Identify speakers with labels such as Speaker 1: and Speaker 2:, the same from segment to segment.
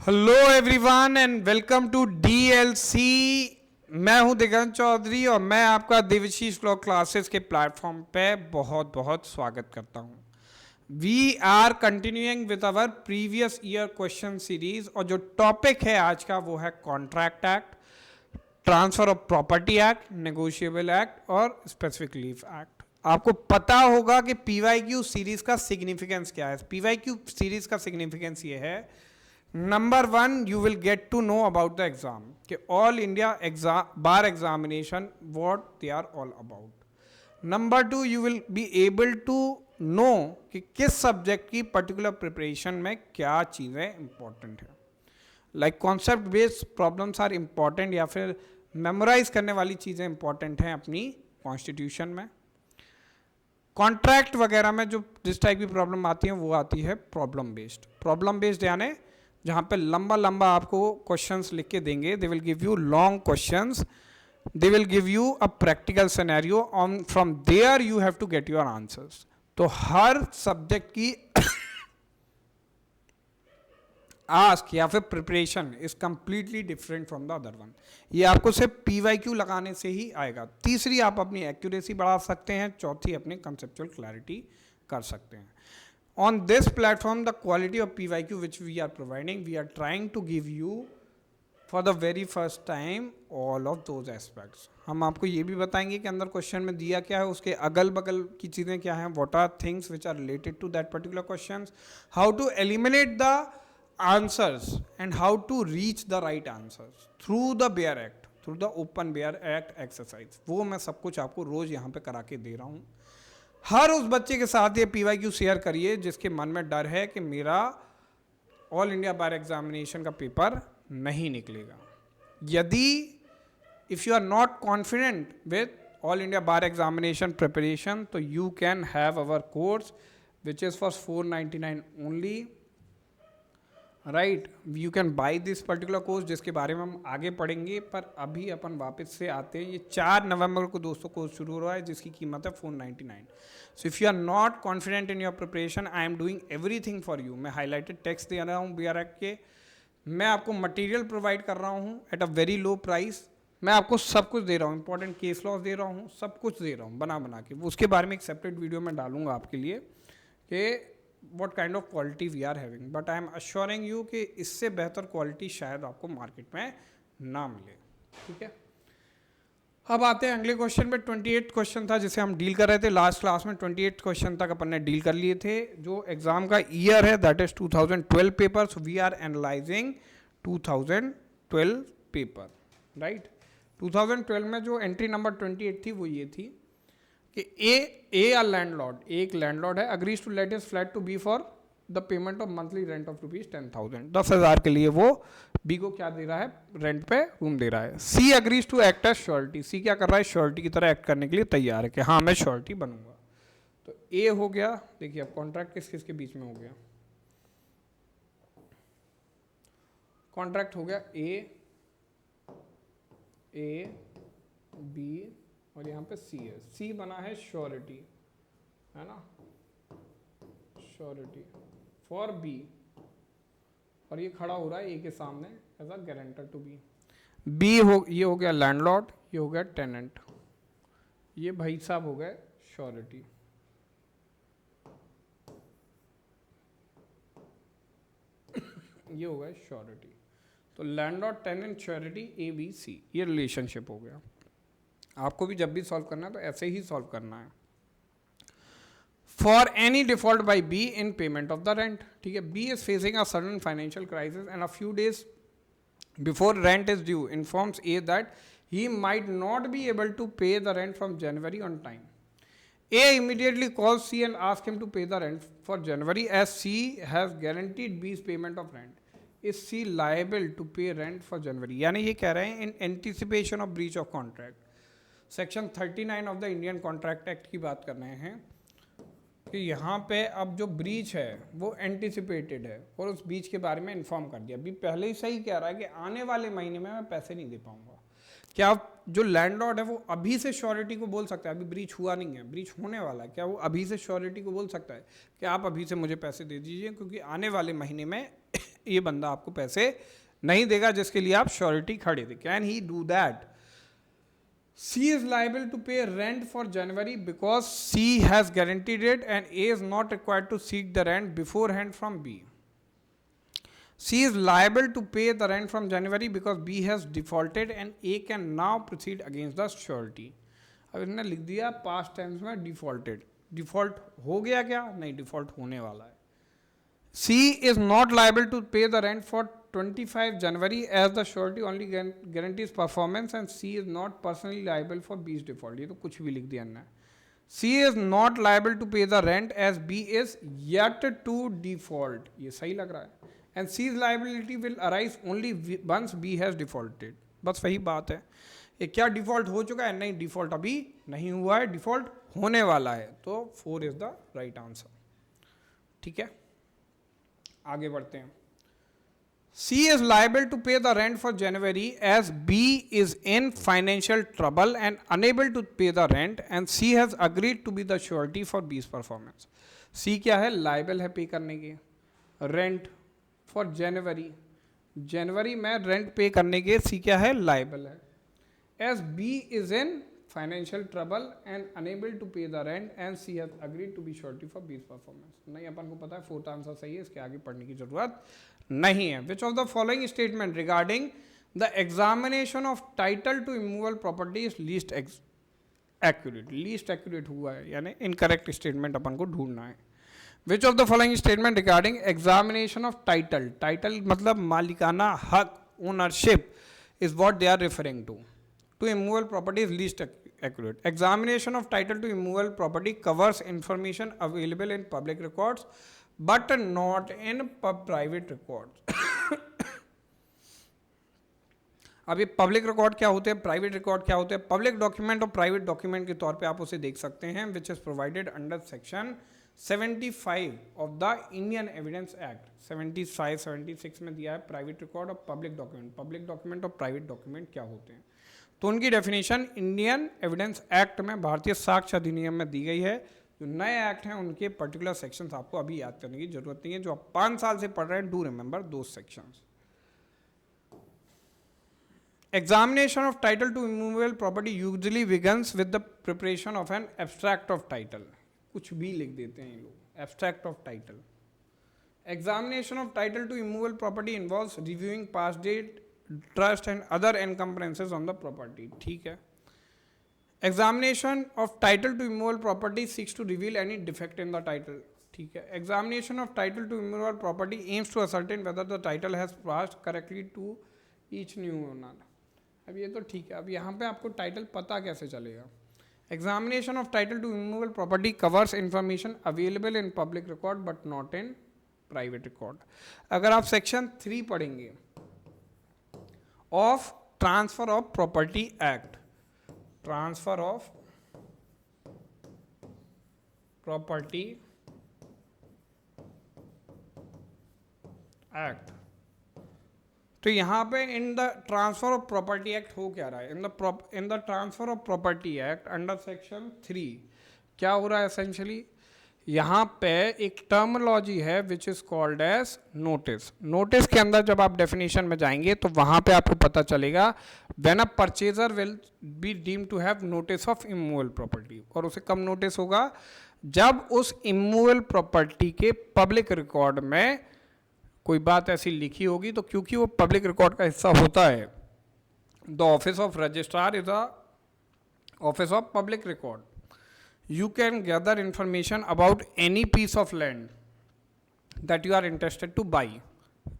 Speaker 1: Hello everyone and welcome to DLC. मैं हूं दिगंत चौधरी और मैं आपका देवशीष लॉ क्लासेस के प्लेटफॉर्म पे बहुत बहुत स्वागत करता हूं। We are continuing with our previous year question series और जो टॉपिक है आज का वो है contract act, transfer of property act, negotiable act और स्पेसिफिक लीव एक्ट। आपको पता होगा कि पीवाईक्यू सीरीज का सिग्निफिकेंस क्या है। पीवाईक्यू सीरीज का सिग्निफिकेंस ये है, number one, you will get to know about the exam कि all India exam bar examination what they are all about. Number two, you will be able to know कि किस subject की particular preparation में क्या चीज़ें important है। Like concept based problems are important या फिर मेमोराइज करने वाली चीज़ें इंपॉर्टेंट हैं अपनी कॉन्स्टिट्यूशन में। कॉन्ट्रैक्ट वगैरह में जो जिस टाइप की प्रॉब्लम आती है वो आती है प्रॉब्लम बेस्ड। प्रॉब्लम बेस्ड यानी जहाँ पे लंबा लंबा आपको क्वेश्चंस लिख के देंगे, they will give you long questions, they will give you a practical scenario on from there you have to get your answers. तो हर सब्जेक्ट की आस्क या फिर preparation is completely different from the other one. ये आपको सिर्फ PYQ लगाने से ही आएगा। तीसरी, आप अपनी एक्यूरेसी बढ़ा सकते हैं। चौथी, अपनी कंसेप्चुअल क्लैरिटी कर सकते हैं। On this platform, the quality of PYQ which we are providing, we are trying to give you for the very first time all of those aspects. हम आपको ये भी बताएंगे कि अंदर क्वेश्चन में दिया क्या है, उसके अगल बगल की चीज़ें क्या हैं, what are things which are related to that particular questions, how to eliminate the answers and how to reach the right answers through the BEAR Act, through the Open BEAR Act exercise। वो मैं सब कुछ आपको रोज़ यहाँ पे करा के दे रहा हूँ। हर उस बच्चे के साथ ये पीवाईक्यू शेयर करिए जिसके मन में डर है कि मेरा ऑल इंडिया बार एग्जामिनेशन का पेपर नहीं निकलेगा। यदि if you are not confident with all India bar examination preparation, तो you can have our course which is for 499 only, right. You can buy this particular course जिसके बारे में हम आगे पढ़ेंगे। पर अभी अपन वापस से आते हैं। ये 4 नवंबर को दोस्तों कोर्स शुरू हो रहा है जिसकी कीमत है 499। So if you are not confident in your preparation, I am doing everything for you. मैं हाईलाइटेड टेक्स्ट दे रहा हूँ BEAR Act के, मैं आपको मटीरियल प्रोवाइड कर रहा हूँ at a very low price. मैं आपको सब कुछ दे रहा हूँ, इंपॉर्टेंट केस लॉस दे रहा हूँ, सब कुछ दे रहा हूँ बना के। उसके बारे में एक सेपरेट वीडियो में डालूंगा आपके लिए कि what kind of quality we are having, but I am assuring you कि इससे बेहतर क्वालिटी शायद आपको मार्केट में ना मिले। ठीक है, अब आते हैं अगले क्वेश्चन पे। 28 क्वेश्चन था जिसे हम डील कर रहे थे लास्ट क्लास में। 28 क्वेश्चन तक अपन ने डील कर लिए थे। जो एग्जाम का ईयर है that is 2012 paper, so we are analysing 2012 paper, right. 2012 में जो एंट्री नंबर 28 थी वो ये थी कि ए लैंडलॉर्ड, एक लैंडलॉर्ड है, agrees to let his flat to be for the payment of monthly rent of ₹10,000। 10,000 के लिए वो बी को क्या दे रहा है, रेंट पे रूम दे रहा है। C agrees to act as surety, C क्या कर रहा है, श्योरिटी की तरह एक्ट करने के लिए तैयार है कि हाँ मैं श्योरिटी बनूंगा। तो ए हो गया। देखिए अब कॉन्ट्रैक्ट किस किस के बीच में हो गया। कॉन्ट्रैक्ट हो गया ए बी और यहाँ पे सी है। सी बना है श्योरिटी, है ना, श्योरिटी फॉर बी, और ये खड़ा हो रहा है ए के सामने as a guarantor to be. ये हो गया लैंडलॉर्ड, ये हो गया टेनेंट, ये भाई साहब हो गए श्योरिटी। ये हो गया श्योरिटी। तो landlord, tenant, surety, A B C, ये रिलेशनशिप हो गया। आपको भी जब भी सॉल्व करना है तो ऐसे ही सॉल्व करना है। For any default by B in payment of the rent, ठीक है। B is facing a sudden financial crisis and a few days before rent is due informs A that he might not be able to pay the rent from January on time. A immediately calls C and asks him to pay the rent for January as C has guaranteed B's payment of rent. Is C liable to pay rent for January? यानी ये कह रहे हैं in anticipation of breach of contract, section 39 of the Indian contract act की बात कर रहे हैं कि यहाँ पे अब जो ब्रीच है वो एंटिसिपेटेड है और उस ब्रीच के बारे में इन्फॉर्म कर दिया। अभी पहले ही सही कह रहा है कि आने वाले महीने में मैं पैसे नहीं दे पाऊंगा। क्या जो लैंडलॉर्ड है वो अभी से श्योरिटी को बोल सकता है, अभी ब्रीच हुआ नहीं है, ब्रीच होने वाला है, क्या वो अभी से श्योरिटी को बोल सकता है कि आप अभी से मुझे पैसे दे दीजिए क्योंकि आने वाले महीने में ये बंदा आपको पैसे नहीं देगा जिसके लिए आप श्योरिटी खड़े थे. Can he do that? C is liable to pay rent for January because C has guaranteed it and A is not required to seek the rent beforehand from B. C is liable to pay the rent from January because B has defaulted and A can now proceed against the surety. अब इसने लिख दिया past tense में defaulted. Default हो गया क्या? नहीं, default होने वाला है. C is not liable to pay the rent for 25 January as the surety only guarantees performance and C is not personally liable for B's default. ये तो कुछ भी लिख दिया ना. C is not liable to pay the rent as B is yet to default. ये सही लग रहा है. And C's liability will arise only once B has defaulted. बस वही बात है. ये क्या डिफॉल्ट हो चुका है? नहीं, डिफॉल्ट अभी नहीं हुआ है, डिफॉल्ट होने वाला है. तो 4 इज द राइट आंसर. ठीक है, आगे बढ़ते हैं. C is liable to pay the rent for January as B is in financial trouble and unable to pay the rent and C has agreed to be the surety for B's performance. C क्या है? liable है पे करने की. rent for January, जनवरी में rent पे करने के C क्या है? liable है. as B is in financial trouble and unable to pay the rent and C has agreed to be surety for B's performance. नहीं, अपन को पता है फोर्थ आंसर सही है, इसके आगे पढ़ने की जरूरत नहीं है. Which of the following statement regarding the examination of title to immovable property is least accurate? least accurate हुआ है, यानी incorrect statement अपन को ढूंढना है. Which of the following statement regarding examination of title, title मतलब मालिकाना हक, ownership is what they are referring to immovable property is least accurate? Examination of title to immovable property covers information available in public records but not in private records. अब ये public record क्या होते हैं, private record क्या होते हैं? Public document और private document के तौर पे आप उसे देख सकते हैं which is provided under section 75 of the Indian evidence act. 75 76 में दिया है प्राइवेट रिकॉर्ड और पब्लिक डॉक्यूमेंट. पब्लिक डॉक्यूमेंट और प्राइवेट डॉक्यूमेंट क्या होते हैं, तो उनकी डेफिनेशन इंडियन एविडेंस एक्ट में, भारतीय साक्ष्य अधिनियम में दी गई है. जो नए एक्ट हैं उनके पर्टिकुलर सेक्शंस आपको अभी याद करने की जरूरत नहीं है. जो आप 5 साल से पढ़ रहे हैं, do remember those sections. Examination of title to immovable property usually begins with the preparation of an abstract of title. कुछ भी लिख देते हैं ये लोग, abstract of title. Examination of title to immovable property involves reviewing past debt, trust and other encumbrances on the property. ठीक है. Examination of title to immovable property seeks to reveal any defect in the title. ठीक है. Examination of title to immovable property aims to ascertain whether the title has passed correctly to each new owner. अब ये तो ठीक है. अब यहाँ पे आपको टाइटल पता कैसे चलेगा? Examination of title to immovable property covers information available in public record but not in private record. अगर आप सेक्शन 3 पढ़ेंगे of transfer of property act, transfer of property act, तो यहां पे in the transfer of property act हो क्या रहा है? In the transfer of property act under section 3 क्या हो रहा है? एसेंशियली यहाँ पे एक टर्मिनोलॉजी है which is called as notice. Notice के अंदर जब आप डेफिनेशन में जाएंगे तो वहां पे आपको पता चलेगा when a purchaser will be deem to have notice of immovable property. और उसे कब नोटिस होगा? जब उस इमूवेबल प्रॉपर्टी के पब्लिक रिकॉर्ड में कोई बात ऐसी लिखी होगी. तो क्योंकि वो पब्लिक रिकॉर्ड का हिस्सा होता है, the office of registrar is a office of public record. You can gather information about any piece of land that you are interested to buy.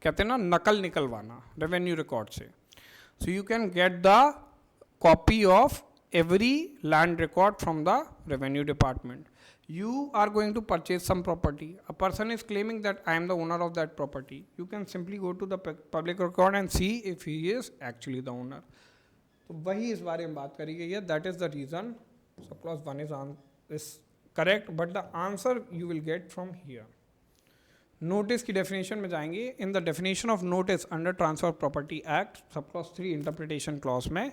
Speaker 1: कहते हैं ना नकल निकलवाना रेवेन्यू रिकॉर्ड से. So you can get the copy of every land record from the revenue department. You are going to purchase some property. A person is claiming that I am the owner of that property. You can simply go to the public record and see if he is actually the owner. तो वही इस बारे में बात करी गई है. That is the reason. So clause 1 is correct, but the answer you will get from here. Notice की डेफिनेशन में जाएंगे. In the definition of notice under transfer property act sub clause 3 interpretation clause में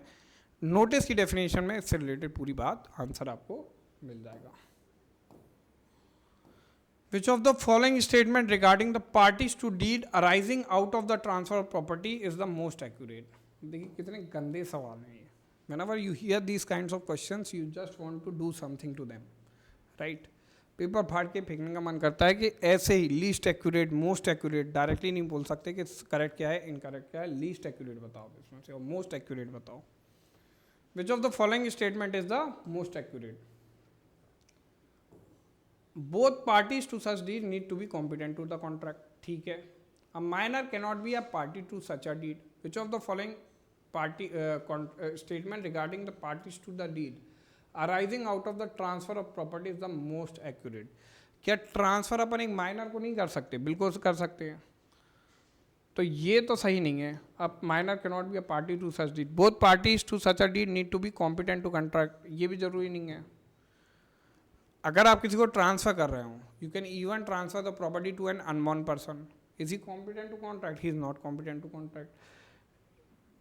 Speaker 1: notice की definition में इससे related पूरी बात answer आपको मिल जाएगा. Which of the following statement regarding the parties to deed arising out of the transfer of property is the most accurate? देखिए कितने गंदे सवाल हैं ये. Whenever you hear these kinds of questions, you just want to do something to them, right? Paper फाड़ के फेंकने का मन करता है कि ऐसे ही least accurate, most accurate directly नहीं बोल सकते कि करेक्ट क्या है, इनकरेक्ट क्या है. लीस्ट एक्यूरेट बताओ इसमें से और मोस्ट एक्यूरेट बताओ. Which of the following statement is the most accurate? Both parties to such deed need to be competent to the contract. ठीक है. A minor cannot be a party to such a deed. Which of the following party statement regarding the parties to the deed arising out of the transfer of property is the most accurate? क्या transfer upon एक minor को नहीं कर सकते? बिल्कुल कर सकते हैं. तो ये तो सही नहीं है. अब minor cannot be a party to such deed. Both parties to such a deed need to be competent to contract. ये भी जरूरी नहीं है. अगर आप किसी को ट्रांसफर कर रहे हो, you can even transfer the property to an unknown person. Is he competent to contract? He is not competent to contract.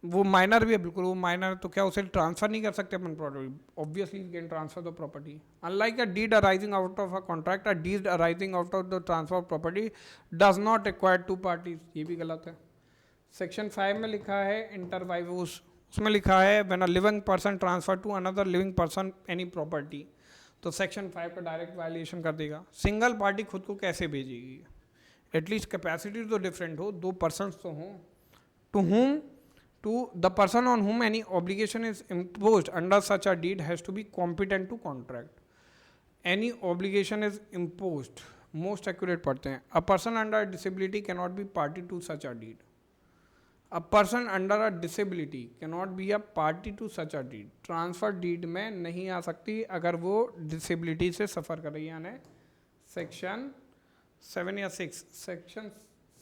Speaker 1: वो माइनर भी है, बिल्कुल वो माइनर. तो क्या उसे ट्रांसफर नहीं कर सकते अपन property? Obviously you can transfer the property. Unlike a deed arising out of a contract, a deed arising out of the transfer of property does not require two parties. ये भी गलत है. सेक्शन 5 में लिखा है इंटर वाइवोस, उसमें लिखा है when a living person transfer to another living person any property. तो सेक्शन 5 का डायरेक्ट वायलेशन कर देगा. सिंगल पार्टी खुद को कैसे भेजेगी? एटलीस्ट कैपेसिटी तो डिफरेंट हो, दो पर्सनस तो हों. To the person on whom any obligation is imposed under such a deed has to be competent to contract. Any obligation is imposed. Most accurate पढ़ते हैं. A person under a disability cannot be party to such a deed. A person under a disability cannot be a party to such a deed. Transfer deed में नहीं आ सकती अगर वो disability से सफ़र कर रही है. यानी सेक्शन 7 या 6, सेक्शन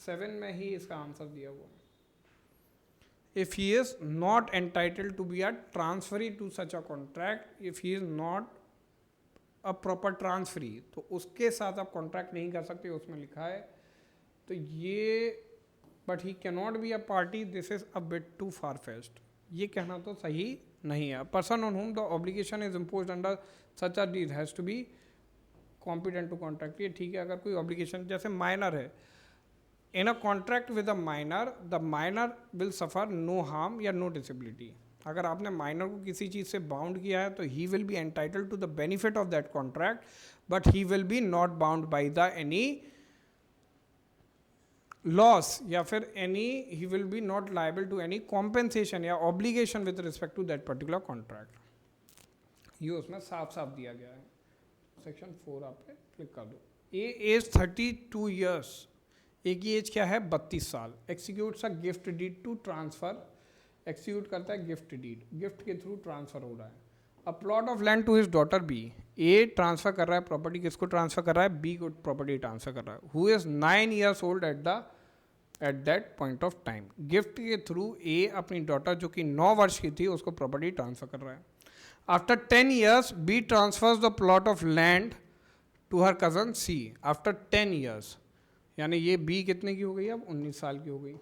Speaker 1: 7 में ही इसका आंसर दिया हुआ है. If he is not entitled to be a transferee to such a contract, if he is not a proper transferee, तो उसके साथ आप कॉन्ट्रैक्ट नहीं कर सकते, उसमें लिखा है. तो ये but he cannot be a party, this is a bit too far fetched. ये कहना तो सही नहीं है. Person on whom the obligation is imposed under such a deed has to be competent to contract. ये ठीक है. अगर कोई ऑब्लिगेशन जैसे माइनर है, in a contract with a minor, the minor will suffer no harm या no disability. अगर आपने माइनर को किसी चीज़ से बाउंड किया है तो he will be entitled to the benefit of that contract, but he will be not bound by the any loss या फिर any, he will be not liable to any compensation या obligation with respect to that particular contract. ये उसमें साफ साफ दिया गया है. सेक्शन 4 आप पे क्लिक कर दो. Age 32 years. एक की एज क्या है? 32 साल. Executes a gift deed to transfer. Execute करता है गिफ्ट डीड, गिफ्ट के थ्रू ट्रांसफर हो रहा है. A plot of land to his daughter B. A transfer कर रहा है प्रॉपर्टी, किसको ट्रांसफर कर रहा है? बी को प्रॉपर्टी ट्रांसफर कर रहा है. Who is 9 years old at that point of time. Gift के थ्रू ए अपनी डॉटर जो कि 9 वर्ष की थी उसको प्रॉपर्टी ट्रांसफर कर रहा है. After 10 years B transfers the plot of land to her cousin C. After 10 years, यानी ये बी कितने की हो गई? अब 19 साल की हो गई.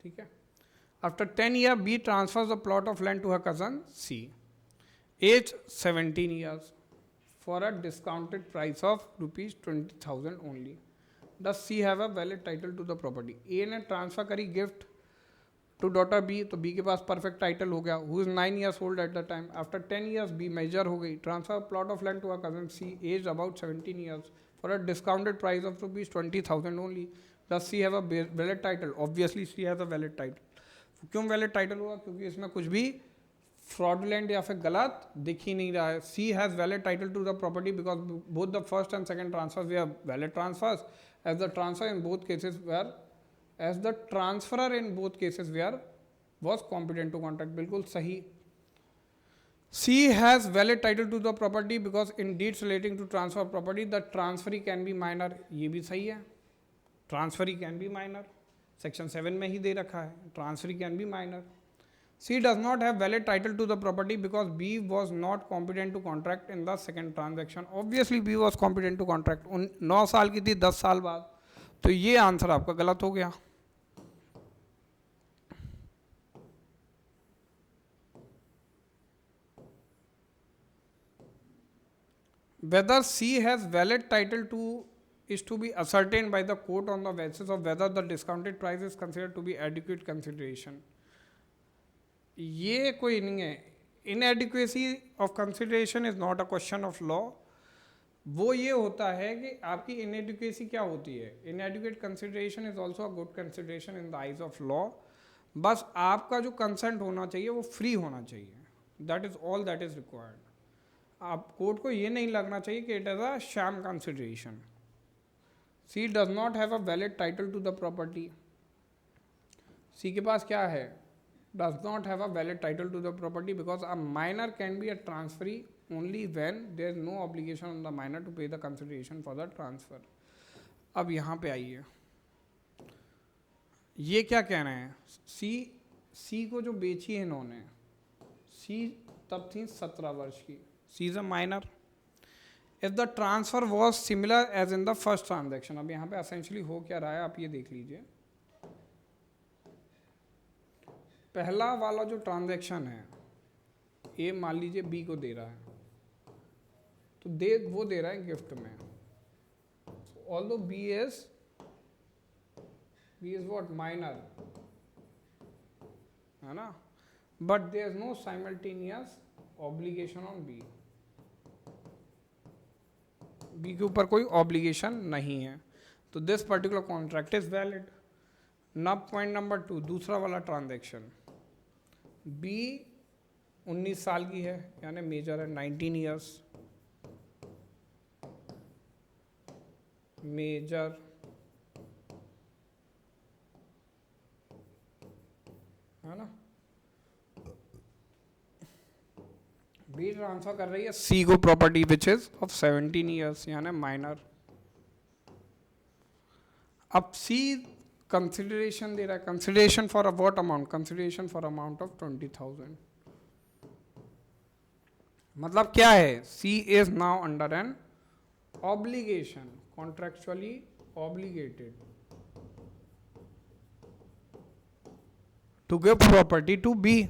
Speaker 1: ठीक है. After 10 year B transfers the plot of land to her cousin C. Age 17 years for a discounted price of ₹20,000 only. Does C have a valid title to the property. A ने ट्रांसफर करी gift to daughter B, तो B के पास perfect title हो गया. Who is 9 years old at the time. After 10 years B major हो गई. Transfer plot of land to a cousin C, aged about 17 years for a discounted price of ₹20,000 only. Does C have a valid title. Obviously C has a valid title. क्यों valid title हुआ? क्योंकि इसमें कुछ भी fraudulent या फिर गलत दिख ही नहीं रहा है. C has valid title to the property because both the first and second transfers they are valid transfers as the transfer in both cases were as the transferor in both cases were was competent to contract. बिल्कुल सही. C has valid title to the property because in deeds relating to transfer of property the transferee can be minor. ये भी सही है. Transferee can be minor. Section 7 में ही दे रखा है. Transferee can be minor. C does not have valid title to the property because B was not competent to contract in the second transaction. Obviously B was competent to contract. 9 साल की थी 10 साल बाद. तो ये आंसर आपका गलत हो गया. whether C has valid title to is to be ascertained by the court on the basis of whether the discounted price is considered to be adequate consideration. ये कोई नहीं है. Inadequacy of consideration is not a question of law. वो ये होता है कि आपकी inadequacy क्या होती है. Inadequate consideration is also a good consideration in the eyes of law. बस आपका जो कंसेंट होना चाहिए वो फ्री होना चाहिए. That is all that is required. आप कोर्ट को ये नहीं लगना चाहिए कि it is a sham consideration. C does not have a valid title to the property. C के पास क्या है? Does not have a valid title to the property because a minor can be a transferee only when there is no obligation on the minor to pay the consideration for the transfer. अब यहाँ पे आइए, ये क्या कह रहे हैं? सी को जो बेची है इन्होंने, सी तब थी 17 वर्ष की. C is a minor. If the transfer was similar as in the first transaction. अब यहाँ पे असेंशली हो क्या रहा है आप ये देख लीजिए. पहला वाला जो ट्रांजेक्शन है, ए मान लीजिए बी को दे रहा है, तो वो दे रहा है गिफ्ट में. Although B is what? Minor, है ना? But there is no simultaneous obligation on B. B के ऊपर कोई obligation नहीं है, तो this particular contract is valid. Now point number 2, दूसरा वाला transaction. B 19 साल की है, यानी मेजर है 19 years. मेजर है ना. बी ट्रांसफर कर रही है सी को property which is of 17 years, यानी माइनर. अब सी कंसिडरेशन दे रहा है. Consideration for a what amount? Consideration for amount of 20,000. मतलब क्या है? C is now under an obligation, contractually obligated to give property to B.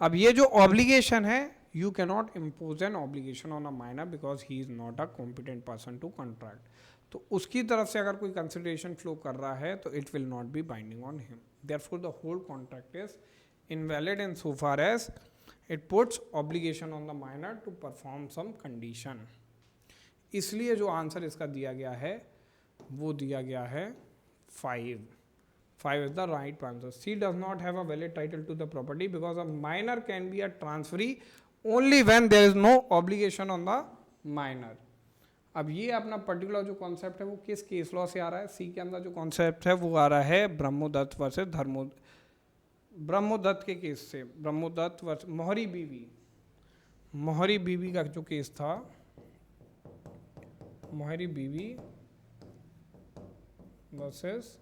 Speaker 1: अब ये जो ऑब्लिगेशन है, you cannot impose an obligation on a minor because he is not a competent person to contract. तो उसकी तरफ से अगर कोई कंसिडरेशन फ्लो कर रहा है तो it will not be binding on him. Therefore the whole contract is invalid in so far as it puts obligation on the minor to perform some condition. इसलिए जो आंसर इसका दिया गया है वो दिया गया है 5. 5 is the right answer. C does not have a valid title to the property because a minor can be a transferee only when there is no obligation on the minor. अब ये अपना पर्टिकुलर जो concept है वो किस case law से आ रहा है? सी के अंदर जो कॉन्सेप्ट है वो आ रहा है ब्रह्मोदत्त वर्सेस ब्रह्मोदत्त के केस से. ब्रह्मोदत्त वर्सेस मोहरी बीवी. मोहरी बीवी का जो केस था, मोहरी बीवी वर्सेस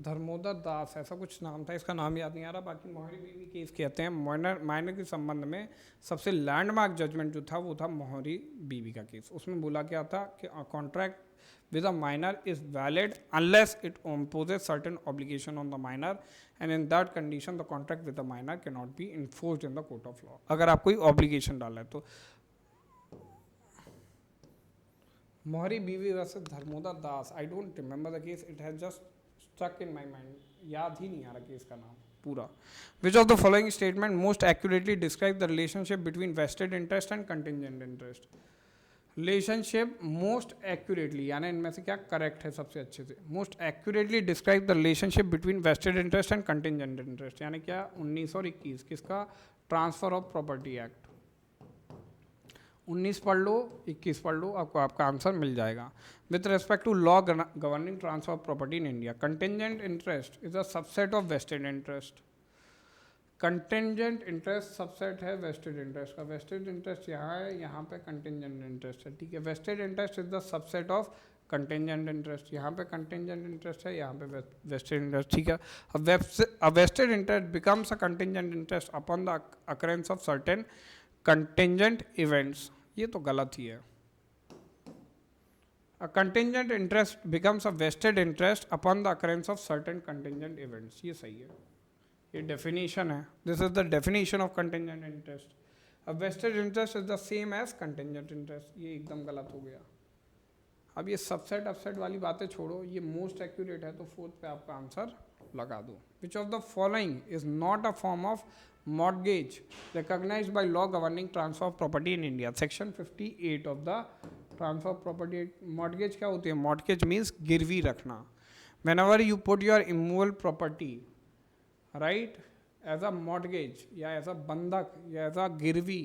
Speaker 1: धर्मोदर दास, ऐसा कुछ नाम था, इसका नाम याद नहीं आ रहा. बाकी मोहरी बीवी केस कहते हैं. माइनर के संबंध में सबसे लैंडमार्क जजमेंट जो था वो था मोहरी बीवी का केस. उसमें बोला क्या था कि contract with a minor is valid unless it imposes certain obligation on the minor and in that condition the contract with the minor can not be enforced in the court of law. अगर आप कोई obligation डाला है तो. Mohori Bibee versus Dharmodar Das, I don't remember the case, it has just stuck in my mind. याद ही नहीं आ रहा case का नाम पूरा. Which of the following statement most accurately describe the relationship between vested interest and contingent interest? Relationship most accurately, यानी इनमें से क्या करेक्ट है सबसे अच्छे से? Most accurately describe the relationship between vested interest and contingent interest, यानी क्या 19 और 21 किसका? Transfer of property act. 19 पढ़ लो, 21 पढ़ लो, आपको आपका आंसर मिल जाएगा. With respect to law governing transfer of property in India, contingent interest is a subset of vested interest. Contingent interest subset है वेस्टेड इंटरेस्ट का. वेस्टेड इंटरेस्ट यहाँ है, यहाँ पे कंटिजेंट इंटरेस्ट है. ठीक है, vested interest is the subset of contingent interest. यहाँ पे कंटिजेंट इंटरेस्ट है, यहाँ पे वेस्टेड इंटरेस्ट. ठीक है, a vested interest becomes a contingent interest upon the occurrence of certain contingent events. ये तो गलत ही है. A contingent interest becomes a vested interest upon the occurrence of certain contingent events. ये सही है, ये definition है. This is the definition of contingent interest. अब vested interest is the same as contingent interest, ये एकदम गलत हो गया। अब ये सबसेट अपसेट वाली बातें छोड़ो, ये मोस्ट एक्यूरेट है, तो फोर्थ पे आपका आंसर लगा दो। Which of the following is not a form of mortgage recognised by law governing transfer of property in India? Section 58 of the transfer of property. Mortgage क्या होती है? मॉर्गेज मीन्स गिरवी रखना। whenever you put your immovable property right as a mortgage या as a बंधक या as a गिरवी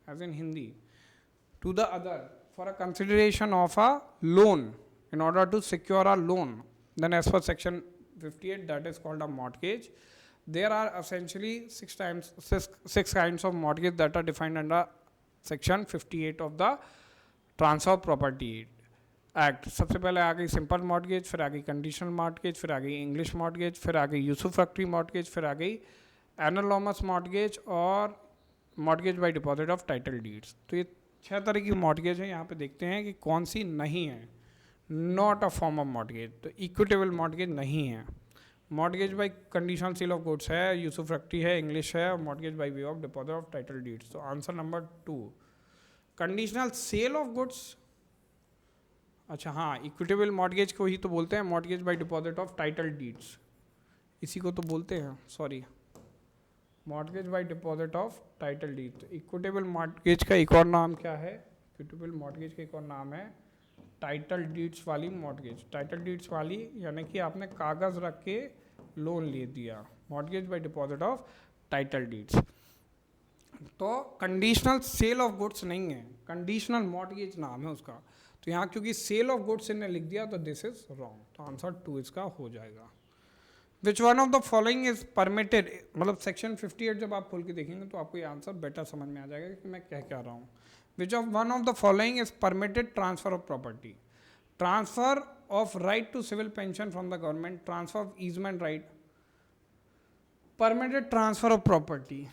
Speaker 1: as in Hindi to the other for a consideration of a loan in order to secure a loan, then as per section 58 that is called a mortgage. There are essentially six kinds of mortgage that are defined under section 58 of the transfer of property act. सबसे पहले आ गई simple mortgage, फिर आ गई conditional mortgage, फिर आ गई English mortgage, फिर आ गई यूसुफैक्टरी mortgage, फिर आ गई एनालॉमस मॉर्गेज और mortgage by deposit of title deeds. तो ये 6 तरह की मॉर्गेज है। यहाँ पे देखते हैं कि कौन सी नहीं है, not a form of mortgage. तो इक्विटेबल मॉर्गेज नहीं है। Mortgage by conditional sale of goods है, यूसुफैक्टरी है, इंग्लिश है, और mortgage by way of deposit of title deeds. तो answer number 2 conditional sale of goods. अच्छा हाँ, इक्विटेबल मॉर्गेज को ही तो बोलते हैं mortgage by deposit of title deeds, इसी को तो बोलते हैं, sorry, mortgage by deposit of title deeds. Equitable mortgage का एक और नाम क्या है? इक्विटेबल मॉर्गेज का एक और नाम है टाइटल डीड्स वाली मॉर्गेज। टाइटल डीड्स वाली यानी कि आपने कागज़ रख के लोन ले दिया, mortgage by deposit of title deeds. तो कंडीशनल सेल ऑफ गुड्स नहीं है, कंडीशनल मॉर्गेज नाम है उसका। तो यहाँ क्योंकि सेल ऑफ गुड्स इन्हें लिख दिया तो दिस इज रॉन्ग, तो आंसर 2 इसका हो जाएगा। विच one of the following is permitted, मतलब सेक्शन 58 जब आप खोल के देखेंगे तो आपको ये आंसर बेटर समझ में आ जाएगा कि मैं क्या रहा हूँ। Which of one of the following is permitted transfer of property? Transfer of right to civil pension from the government, transfer of easement right, permitted transfer of property,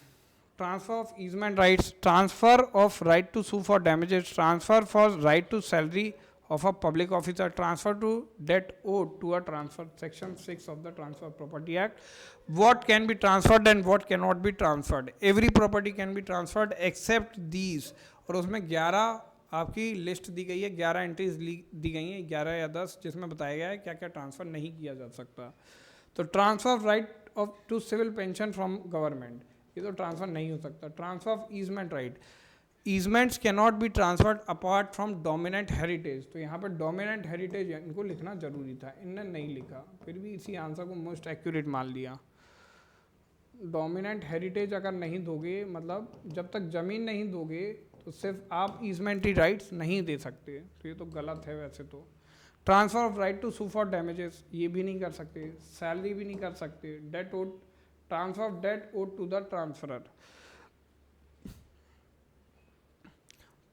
Speaker 1: transfer of easement rights, transfer of right to sue for damages, transfer for right to salary of a public officer, transfer to debt owed to a transfer, section 6 of the Transfer of Property Act. What can be transferred and what cannot be transferred? Every property can be transferred except these, और उसमें 11 आपकी list दी गई है, 11 entries दी गई हैं, 11 या 10, जिसमें बताया गया है क्या क्या ट्रांसफ़र नहीं किया जा सकता। तो transfer of right of to civil pension from government, ये तो ट्रांसफर नहीं हो सकता। Transfer of easement right, easements can not be transferred apart from dominant heritage. तो यहाँ पर डोमिनेंट हेरिटेज इनको लिखना जरूरी था, इनने नहीं लिखा, फिर भी इसी आंसर को मोस्ट एक्यूरेट मान लिया। डोमिनेंट हेरिटेज अगर नहीं दोगे, मतलब जब तक ज़मीन नहीं दोगे तो सिर्फ आप ईजमेंटरी राइट्स नहीं दे सकते, तो ये तो गलत है वैसे तो। Transfer of right to sue for damages, ये भी नहीं कर सकते, सैलरी भी नहीं कर सकते, debt owed, transfer of debt owed to the transferor,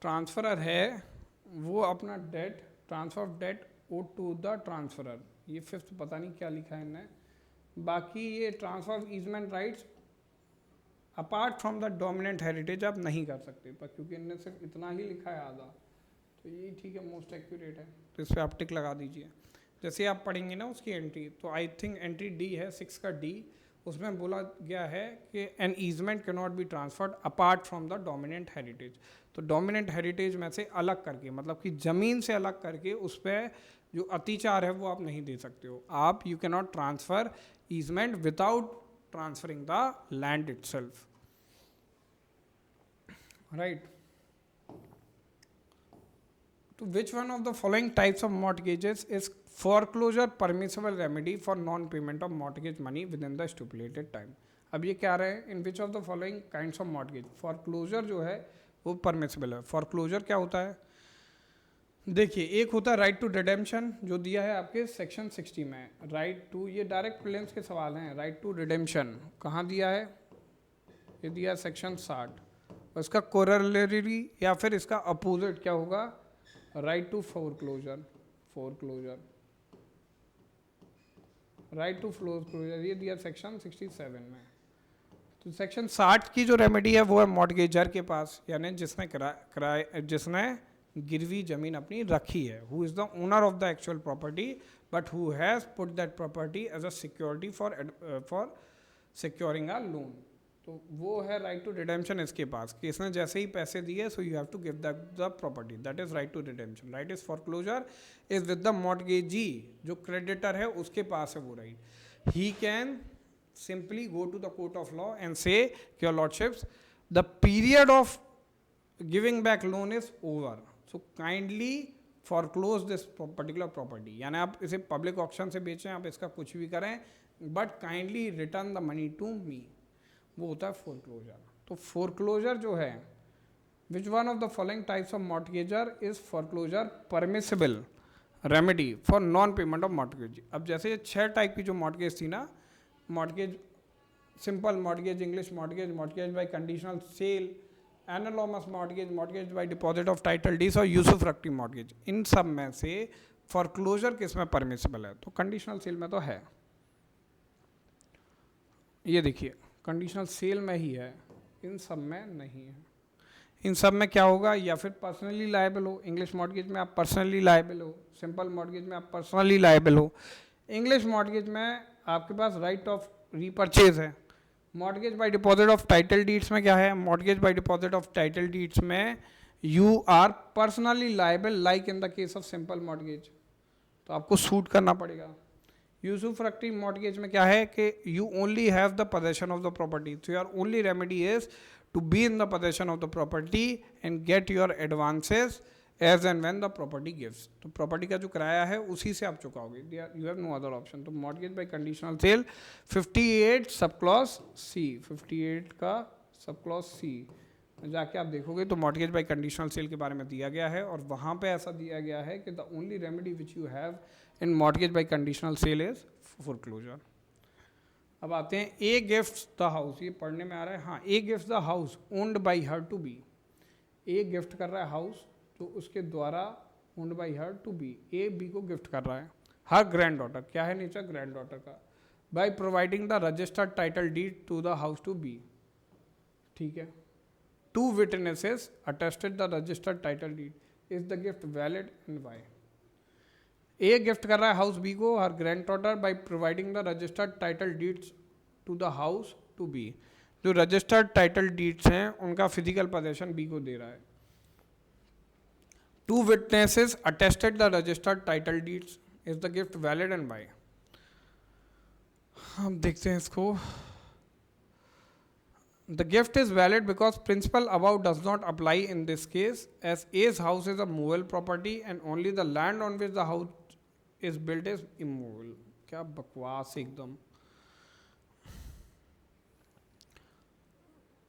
Speaker 1: transferor है वो अपना debt, transfer of debt owed to the transferor, ये फिफ्थ पता नहीं क्या लिखा है इन्हें। बाकी ये transfer of easement rights apart from the dominant heritage आप नहीं कर सकते, पर क्योंकि इनने सिर्फ इतना ही लिखा है आधा, तो ये ठीक है, मोस्ट एक्यूरेट है, तो इस पर आप टिक लगा दीजिए। जैसे आप पढ़ेंगे ना उसकी एंट्री, तो आई थिंक एंट्री डी है 6 का डी, उसमें बोला गया है कि an easement can not be transferred apart from the dominant heritage. तो डोमिनेंट हेरिटेज में से अलग करके, मतलब कि ज़मीन से अलग करके उस पर जो अतिचार है वो आप नहीं दे सकते हो। आप you can not transfer easement without transferring the land itself, right. तो which one of the following types of mortgages is foreclosure permissible remedy for non payment of mortgage money within the stipulated time? अब ये क्या रहे, in which of the following kinds of mortgage foreclosure जो है वो permissible है। Foreclosure क्या होता है? देखिए, एक होता है राइट टू रिडेम्पशन, जो दिया है आपके सेक्शन 60 में, राइट टू, ये डायरेक्ट प्रीलिम्स के सवाल हैं। राइट टू रिडेम्पशन कहाँ दिया है? ये दिया है सेक्शन 60, और इसका कोरोलरी या फिर इसका अपोजिट क्या होगा? Right to foreclosure, foreclosure, right to foreclosure, ये दिया सेक्शन 67 में। तो सेक्शन 60 की जो रेमेडी है वो है मॉर्टगेजर के पास, यानी जिसने गिरवी जमीन अपनी रखी है, who is the owner of the actual property but who has put that property as a security for securing a loan. तो वो है राइट टू रिडेम्पशन इसके पास कि इसने जैसे ही पैसे दिए so you have to give the property, that is right to redemption. Right is foreclosure is with the mortgagee, जो क्रेडिटर है उसके पास है वो right. He can simply go to the court of law and say, your lordships, the period of giving back loan is over, so kindly foreclose this particular property. यानी आप इसे public auction से बेचें, आप इसका कुछ भी करें, but kindly return the money to me, वो होता है फोरक्लोजर. तो फोरक्लोजर जो है, which one of the following types of mortgager is foreclosure permissible remedy for non payment of mortgage. अब जैसे ये 6 टाइप की जो मॉर्टगेज थी ना, mortgage, simple mortgage, English mortgage, mortgage by conditional sale, anomalous mortgage, mortgage by deposit of title deeds और usufructuary mortgage, इन सब में से फॉरक्लोजर किस में परमिसिबल है? तो कंडीशनल सेल में तो है. ये देखिए कंडीशनल सेल में ही है, इन सब में नहीं है. इन सब में क्या होगा? या फिर पर्सनली लायबल हो. इंग्लिश मॉर्टगेज में आप पर्सनली लायबल हो, सिंपल मॉर्टगेज में आप पर्सनली लायबल हो. इंग्लिश मॉर्टगेज में आपके पास राइट ऑफ रीपरचेज है. Mortgage by deposit of title deeds में क्या है? Mortgage by deposit of title deeds में you are personally liable like in the case of simple mortgage, तो आपको सूट करना पड़ेगा. यूसुफ्रक्टी मॉर्टगेज में क्या है कि you only have the possession of the property, so your only remedy is to be in the possession of the property and get your advances as and when the property gives. तो property का जो किराया है उसी से आप चुकाओगे, you have no other option. तो mortgage by conditional sale 58 sub clause C, 58 का सब क्लॉज सी जाके आप देखोगे तो मॉर्टगेज बाय कंडीशनल सेल के बारे में दिया गया है, और वहाँ पे ऐसा दिया गया है कि the only remedy which you have in mortgage by conditional cell is foreclosure. अब आते हैं ए गिफ्ट्स द हाउस, ये पढ़ने में आ रहा है. हाँ, A gifts the house owned by her to B. A gift कर रहा है हाउस, तो उसके द्वारा owned by her to B, A B को गिफ्ट कर रहा है. हर ग्रैंड डॉटर, क्या है नेचर? ग्रैंड डॉटर का. By providing the registered title deed to the house to B. ठीक है. 2 witnesses attested the registered title deed. Is the gift valid and why? A gift कर रहा है house B को her granddaughter by providing the registered title deeds to the house to B. जो registered title deeds हैं उनका physical possession B को दे रहा है. 2 witnesses attested the registered title deeds. Is the gift valid and why? हम देखते हैं इसको. The gift is valid because principle above does not apply in this case, as A's house is a movable property and only the land on which the house is built is immovable. क्या बकवास एकदम.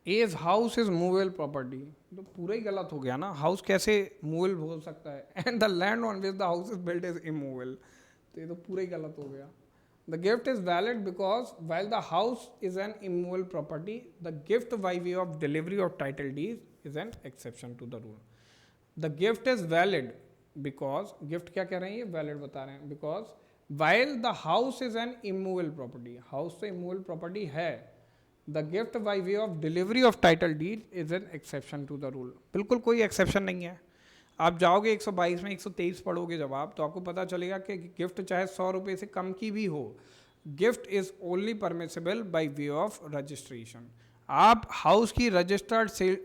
Speaker 1: A's house is movable property, तो पूरा ही गलत हो गया ना. House कैसे मूवेबल हो सकता है? And the land on which the house is built is immovable, तो ये तो पूरा ही गलत हो गया. The gift is valid because while the house is an immovable property, the gift by way of delivery of title deeds is an exception to the rule. The gift is valid because, gift क्या कह रहे हैं ये? valid बता रहे हैं. Because while the house is an immovable property, house तो immovable property है, the gift by way of delivery of title deed is an exception to the rule. बिल्कुल कोई exception नहीं है. आप जाओगे 122 में 123 पढ़ोगे जब आप, तो आपको पता चलेगा कि गिफ्ट चाहे 100 रुपये से कम की भी हो, gift is only permissible bye way of registration. आप हाउस की रजिस्टर्ड सेल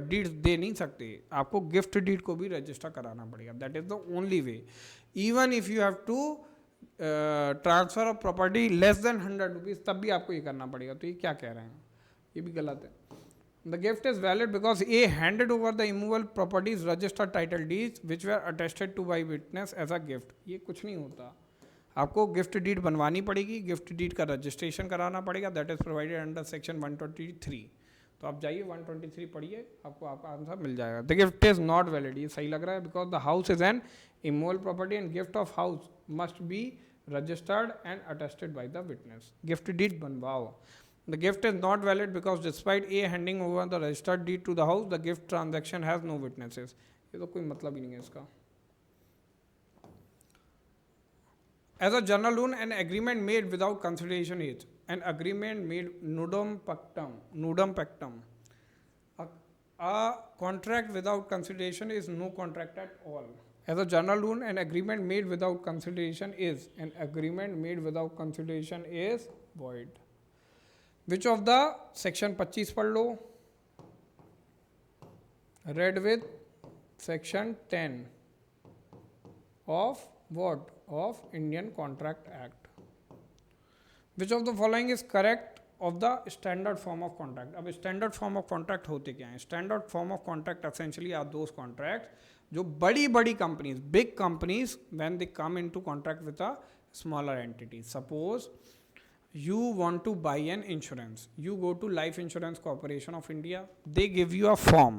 Speaker 1: डीड्स दे नहीं सकते, आपको गिफ्ट डीड को भी रजिस्टर कराना पड़ेगा. That is the only way. Even if you have to transfer of property less than 100 rupees, तब भी आपको ये करना पड़ेगा. तो ये क्या कह रहे हैं? ये भी गलत है. The gift is valid because A handed over the immovable properties registered title deeds which were attested to by witness as a gift. ये कुछ नहीं होता. आपको गिफ्ट डीड बनवानी पड़ेगी, गिफ्ट डीड का रजिस्ट्रेशन कराना पड़ेगा. That is provided under section 123. तो आप जाइए 123 पढ़िए, आपको आपका आंसर मिल जाएगा. The gift is not valid, ये सही लग रहा है. Because the house is an immovable property and gift of house must be registered and attested by the witness. Gift deed बनवाओ. The gift is not valid because despite A handing over the registered deed to the house, the gift transaction has no witnesses. ये तो कोई मतलब ही नहीं है इसका. As a general rule, an agreement made without consideration is an agreement made nudum pactum. Nudum pactum. A contract without consideration is no contract at all. As a general rule, an agreement made without consideration is an agreement made without consideration is void. Which of the section 25 पढ़ लो, read with section 10 of what, of Indian contract act. Which of the following is correct of the standard form of contract. अब standard form of contract होते क्या हैं? Standard form of contract essentially are those contract जो बड़ी बड़ी companies, big companies, when they come into contract with a smaller entity. Suppose you want to buy an insurance, you go to Life Insurance Corporation of India, they give you a form,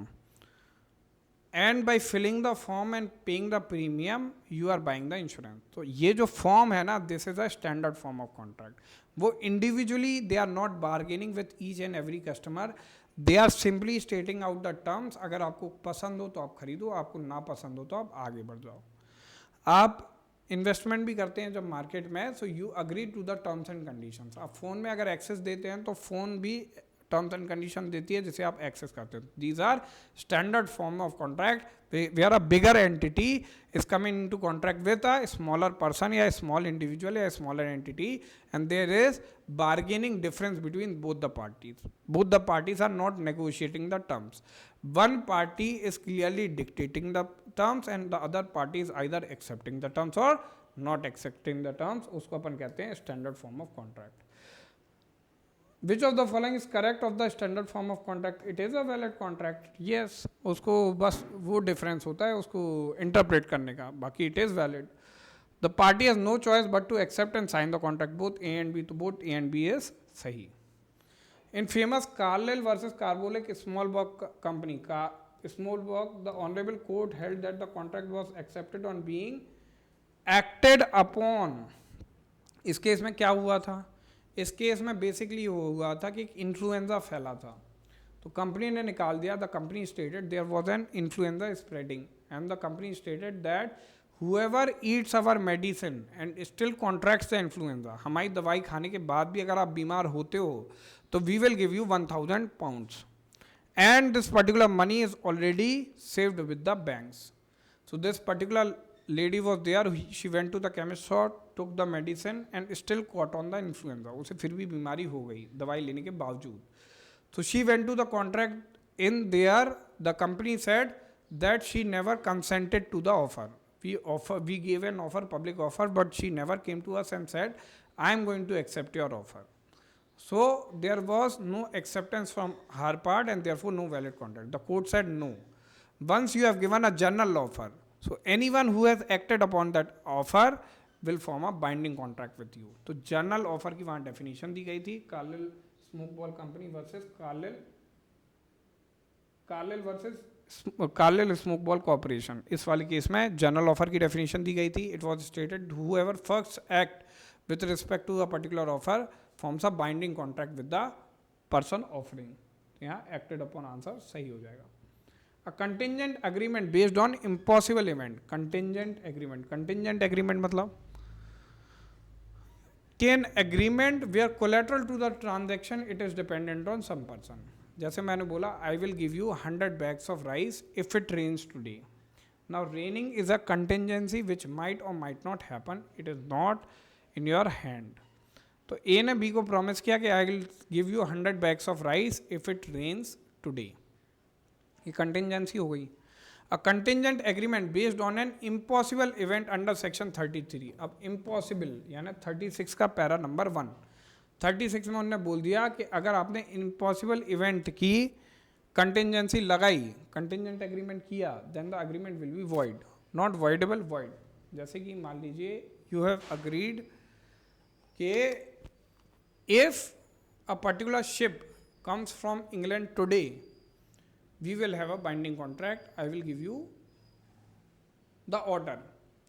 Speaker 1: and by filling the form and paying the premium you are buying the insurance. तो ये जो form है ना, this is a standard form of contract. वो individually they are not bargaining with each and every customer, they are simply stating out the terms. अगर आपको पसंद हो तो आप खरीदो, आपको ना पसंद हो तो आप आगे बढ़ जाओ. आप इन्वेस्टमेंट भी करते हैं जब मार्केट में, so you agree to the terms and conditions. आप फ़ोन में अगर एक्सेस देते हैं तो फ़ोन भी टर्म्स एंड कंडीशन देती है जिसे आप एक्सेस करते हैं. These are standard form of contract where a bigger entity is coming into contract with a smaller person या स्मॉल इंडिविजुअल या smaller entity, and there is bargaining difference between both the parties. Both the parties are not negotiating the terms. One party is clearly dictating the terms and the other party is either accepting the terms or not accepting the terms. उसको अपन कहते हैं standard form of contract. Which of the following is correct of the standard form of contract? It is a valid contract. Yes. उसको बस वो difference होता है उसको interpret करने का, बाकी it is valid. The party has no choice but to accept and sign the contract, both A and B. तो both A and B is सही. In famous Carlyle versus Carbolic small work company, small work, the honorable court held that the contract was accepted on being acted upon. इस case में क्या हुआ था? इस case में basically हुआ था कि इन्फ्लुएंजा फैला था, तो कंपनी ने निकाल दिया. The company stated there was an influenza spreading and the company stated that whoever eats our medicine and still contracts the influenza, हमारी दवाई खाने के बाद भी अगर आप बीमार होते हो तो we will give you 1000 pounds and this particular money is already saved with the banks. So this particular lady was there, she went to the chemist shop, took the medicine and still caught on the influenza. उसे फिर भी बीमारी हो गई दवाई लेने के बावजूद. So she went to the contract in there, the company said that she never consented to the offer. We gave an offer, public offer, but she never came to us and said, I am going to accept your offer. So there was no acceptance from her part and therefore no valid contract. The court said no. Once you have given a general offer, so anyone who has acted upon that offer will form a binding contract with you. तो general offer की वहाँ definition दी गई थी. Carlyle Smoke Ball Company versus Carlyle versus Carlyle Smoke Ball Corporation. इस वाले case में general offer की definition दी गई थी. It was stated whoever first act with respect to a particular offer forms a binding contract with the person offering. यहाँ acted upon answer सही हो जाएगा. A contingent agreement based on impossible event. Contingent agreement मतलब an agreement where collateral to the transaction it is dependent on some person. जैसे मैंने बोला आई will give you 100 bags of rice if it rains today. Now raining is a contingency which might or might not happen. It is not in your hand. तो A ने B को promise किया कि आई will give you 100 bags of rice if it rains today. ये contingency हो गई. A contingent agreement based on an impossible event under section 33. अब impossible यानी 36 का पैरा नंबर 1. 36 में उन्होंने बोल दिया कि अगर आपने इम्पॉसिबल इवेंट की कंटिजेंसी लगाई, कंटिजेंट एग्रीमेंट किया, then the agreement will be void, not voidable, void. जैसे कि मान लीजिए यू हैव अग्रीड कि if a particular ship comes from England today we will have a binding contract, I will give you the order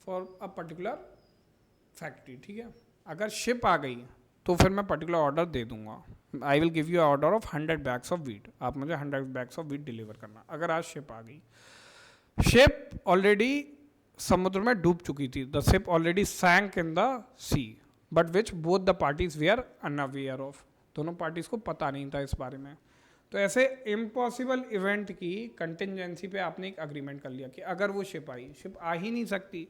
Speaker 1: for a particular factory. ठीक है, अगर ship आ गई तो फिर मैं पर्टिकुलर ऑर्डर दे दूंगा. आई will give you order of 100 bags of wheat. आप मुझे 100 bags of wheat डिलीवर करना. अगर आज शिप आ गई, शिप ऑलरेडी समुद्र में डूब चुकी थी, the ship already sank in the sea, but which both the parties they are unaware of. दोनों पार्टीज को पता नहीं था इस बारे में. तो ऐसे इम्पॉसिबल इवेंट की कंटिजेंसी पे आपने एक अग्रीमेंट कर लिया कि अगर वो शिप आई, शिप आ ही नहीं सकती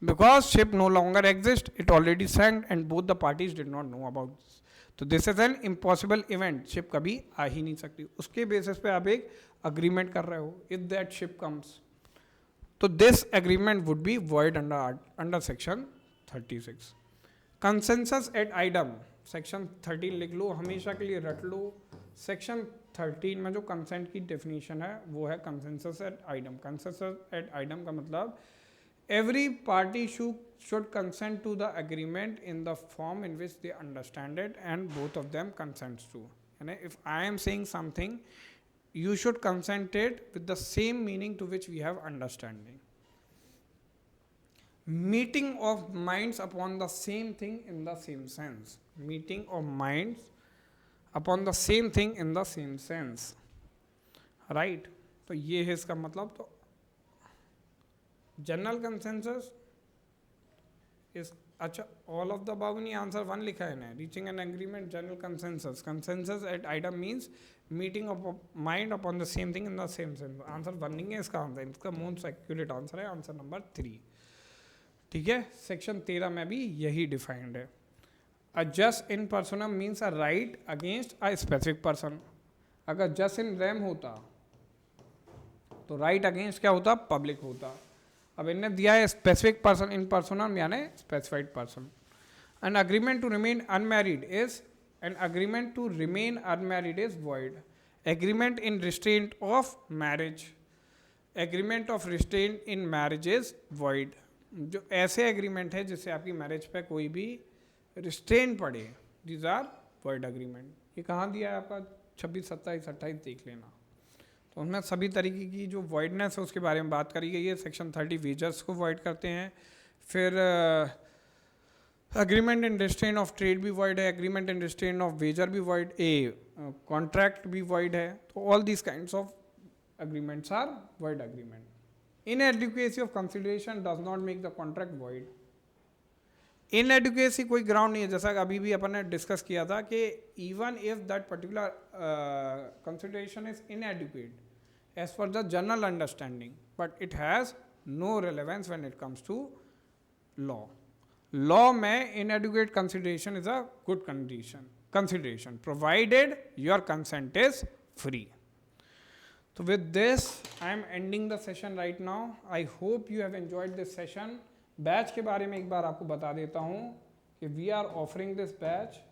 Speaker 1: because ship no longer exists, it already sank and both the parties did not know about this. तो this is an impossible event, ship कभी आ ही नहीं सकती। उसके बेसिस पे आप एक अग्रीमेंट कर रहे हो, इफ दैट शिप कम्स, तो this agreement would be void under section 36। Consensus ad idem, section 13 लिख लो, हमेशा के लिए रट लो। सेक्शन 13 में जो कंसेंट की डेफिनेशन है वो है consensus ad idem. Consensus ad idem का मतलब every party should consent to the agreement in the form in which they understand it and both of them consents to. And if I am saying something, you should consent it with the same meaning to which we have understanding. Meeting of minds upon the same thing in the same sense. Meeting of minds upon the same thing in the same sense. Right? तो ये है इसका मतलब। तो general consensus is, अच्छा all of the above नहीं, answer 1 लिखा है ना, reaching an agreement general consensus. Consensus ad idem means meeting of mind upon the same thing in the same sense. Answer 1 नहीं है इसका आंसर, इसका मोस्ट एक्यूरेट आंसर है आंसर नंबर 3। ठीक है, सेक्शन 13 में भी यही डिफाइंड है। A just in personam means a right against a specific person. अगर जस्ट इन रेम होता तो राइट अगेंस्ट क्या होता, पब्लिक होता। अब इन्हें दिया है स्पेसिफिक पर्सन इन पर्सनम यानी specified person. An agreement to remain unmarried is, an agreement to remain unmarried is void. Agreement in restraint of marriage, agreement of restraint in marriage is void. जो ऐसे agreement है जिससे आपकी marriage पे कोई भी restrain पड़े, दीज आर वॉइड एग्रीमेंट। ये कहाँ दिया है आपका, 26, 27, 28 देख लेना। तो उनमें सभी तरीके की जो वॉइडनेस है उसके बारे में बात करी गई है। सेक्शन 30 वेजर्स को वॉइड करते हैं। फिर agreement in restraint of trade भी वॉइड है, agreement in restraint of wager भी वॉइड, कॉन्ट्रैक्ट भी वॉइड है। तो all these kinds of agreements are void agreement. Inadequacy of consideration does not make the contract void. Inadequacy कोई ground नहीं है, जैसा अभी भी अपन ने डिस्कस किया था कि even if that particular consideration is inadequate as per the general understanding, but it has no relevance when it comes to law. Law में inadequate consideration is a good consideration provided your consent is free. So with this I am ending the session right now. I hope you have enjoyed this session. Batch के बारे में एक बार आपको बता देता हूँ कि we are offering this batch,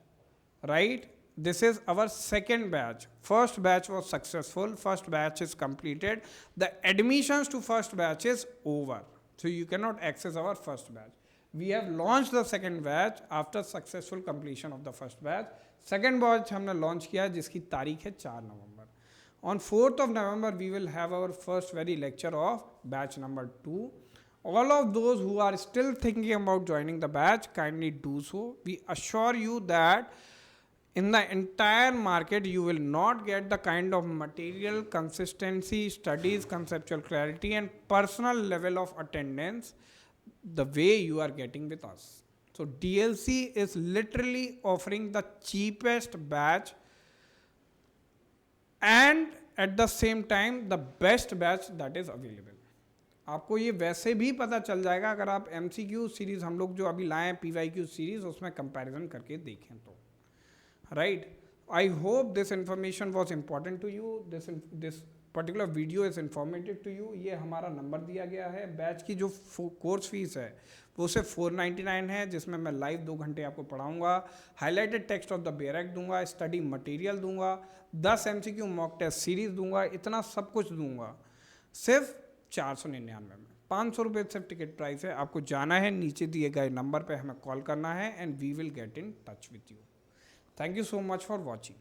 Speaker 1: right? This is our second batch. First batch was successful. First batch is completed. The admissions to first batch is over. So you cannot access our first batch. We have launched the second batch after successful completion of the first batch. Second batch हमने launch किया जिसकी तारीख है 4 नवंबर. On 4th of November we will have our first very lecture of batch number 2. All of those who are still thinking about joining the batch, kindly do so. We assure you that in the entire market you will not get the kind of material, consistency, studies, conceptual clarity and personal level of attendance the way you are getting with us. So DLC is literally offering the cheapest batch and at the same time the best batch that is available. आपको ये वैसे भी पता चल जाएगा अगर आप MCQ series हम लोग जो अभी लाए हैं PYQ सीरीज़ उसमें कंपैरिजन करके देखें तो, right? I hope this information was important to you. This particular video is informative to you. ये हमारा नंबर दिया गया है। बैच की जो कोर्स फीस है वो सिर्फ 499 है, जिसमें मैं लाइव 2 घंटे आपको पढ़ाऊंगा, highlighted text of the Barack दूंगा, स्टडी मटेरियल दूंगा, 10 MCQ मॉक टेस्ट सीरीज दूंगा, इतना सब कुछ दूंगा सिर्फ 499 में। 500 रुपये सिर्फ टिकट प्राइस है। आपको जाना है, नीचे दिए गए नंबर पे हमें कॉल करना है and we will get in touch with you. Thank you so much for watching.